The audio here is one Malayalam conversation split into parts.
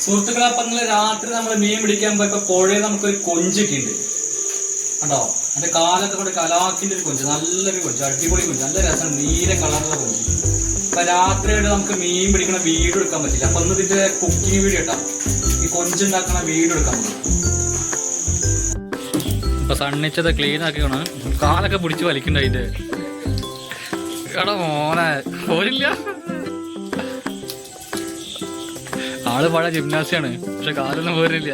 സുഹൃത്തുക്കളെ, അപ്പൊ നിങ്ങള് രാത്രി നമ്മൾ മീൻ പിടിക്കാൻ പോയപ്പോ പുഴയിൽ നമുക്കൊരു കൊഞ്ചൊക്കെ ഉണ്ട് കണ്ടോ. അതിന്റെ കാലൊക്കെ കൊണ്ട് കലാക്കിന്റെ ഒരു കൊഞ്ച്, നല്ലൊരു കൊഞ്ച്, അടിപൊളി കൊഞ്ച്, നല്ല രസമാണ്, നീല കളറുള്ള കൊഞ്ച്. അപ്പൊ രാത്രിയായിട്ട് നമുക്ക് മീൻ പിടിക്കുന്ന വീഡിയോ എടുക്കാൻ പറ്റില്ല. അപ്പൊ ഇന്ന് ഇതിന്റെ കുക്കിംഗ് വീഡിയോ ഇട്ടാ ഈ കൊഞ്ചുണ്ടാക്കുന്ന വീഡിയോ എടുക്കാൻ പറ്റും. ഇപ്പൊ സണ്ണിച്ചത് ക്ലീൻ ആക്കിയാണ്, കാലൊക്കെ പിടിച്ച് വലിക്കണ്ട അതിന്റെ. എടാ മോനെ പോരില്ല, ആള് പഴയ ജിംനാസിയാണ്, പക്ഷെ കാലൊന്നും പോരില്ല.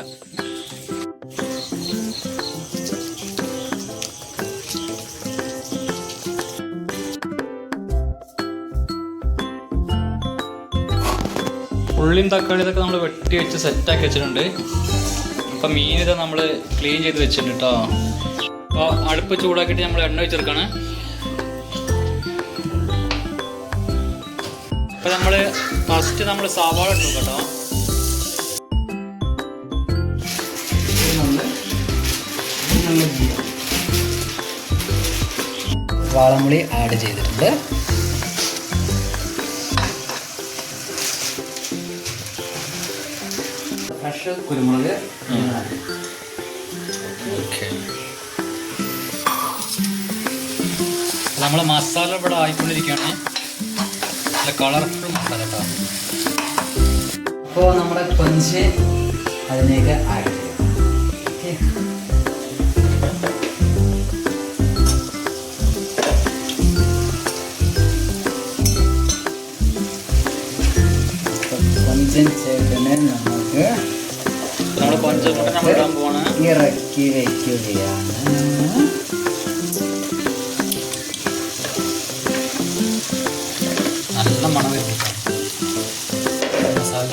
ഉള്ളിയും തക്കാളി ഇതൊക്കെ നമ്മൾ വെട്ടി വെച്ച് സെറ്റാക്കി വെച്ചിട്ടുണ്ട്. അപ്പം മീൻ ഇതാ നമ്മൾ ക്ലീൻ ചെയ്ത് വെച്ചിട്ടുണ്ട് കേട്ടോ. അപ്പോൾ അടുപ്പ് ചൂടാക്കിയിട്ട് നമ്മൾ എണ്ണ വെച്ചെടുക്കാണ്. അപ്പോൾ നമ്മൾ ഫസ്റ്റ് നമ്മൾ സവാള ഇട്ടു കേട്ടോ. വാളംപുളി ആഡ് ചെയ്തിട്ടുണ്ട്. ഫ്രഷ് കുരുമുളക്. നമ്മളെ മസാല ഇവിടെ ആയിക്കൊണ്ടിരിക്കുകയാണ്, നല്ല കളർഫുൾ മസാല കേട്ടോ. അപ്പോൾ നമ്മുടെ കൊഞ്ച് അതിലേക്ക് ആഡ് ചെയ്യാം. കൊഞ്ചൻ ചേട്ടനെ നമുക്ക് ഇറക്കി വയ്ക്കുകയാണ്. നല്ല മണം വരും മസാല.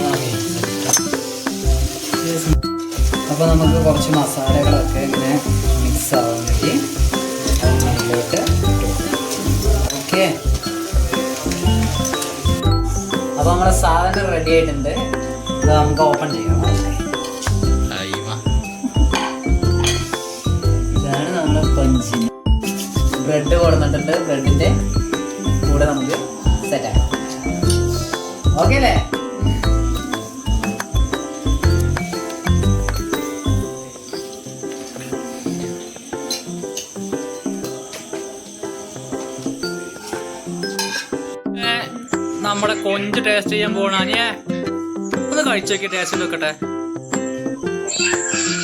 അപ്പോൾ നമുക്ക് കുറച്ച് മസാലകളൊക്കെ ഇങ്ങനെ മിക്സ് ആവാൻ വേണ്ടി അതിലേക്ക് ഓക്കെ. അപ്പോൾ നമ്മുടെ സാധനം റെഡി ആയിട്ടുണ്ട്. ഇത് നമുക്ക് ഓപ്പൺ ചെയ്യാം. ഇതാണ് നമ്മുടെ കൊഞ്ചിന്. ബ്രെഡ് കൊടുത്തിട്ടുണ്ട്, ബ്രെഡിൻ്റെ കൂടെ നമുക്ക് സെറ്റാക്കാം. ഓക്കെ അല്ലേ? നമ്മുടെ കൊഞ്ച് ടേസ്റ്റ് ചെയ്യാൻ പോണ ഞാൻ ഒന്ന് കഴിച്ചു നോക്കി, ടേസ്റ്റ് നോക്കട്ടെ.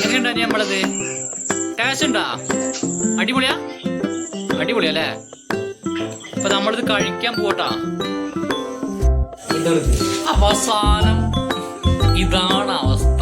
എങ്ങനെയുണ്ടാ നമ്മളത്? ടേസ്റ്റ് ഉണ്ടാ? അടിപൊളിയാ, അടിപൊളിയല്ലേ? അപ്പൊ നമ്മളിത് കഴിക്കാൻ പോട്ടാ. അവസാനം ഇതാണ് അവസ്ഥ.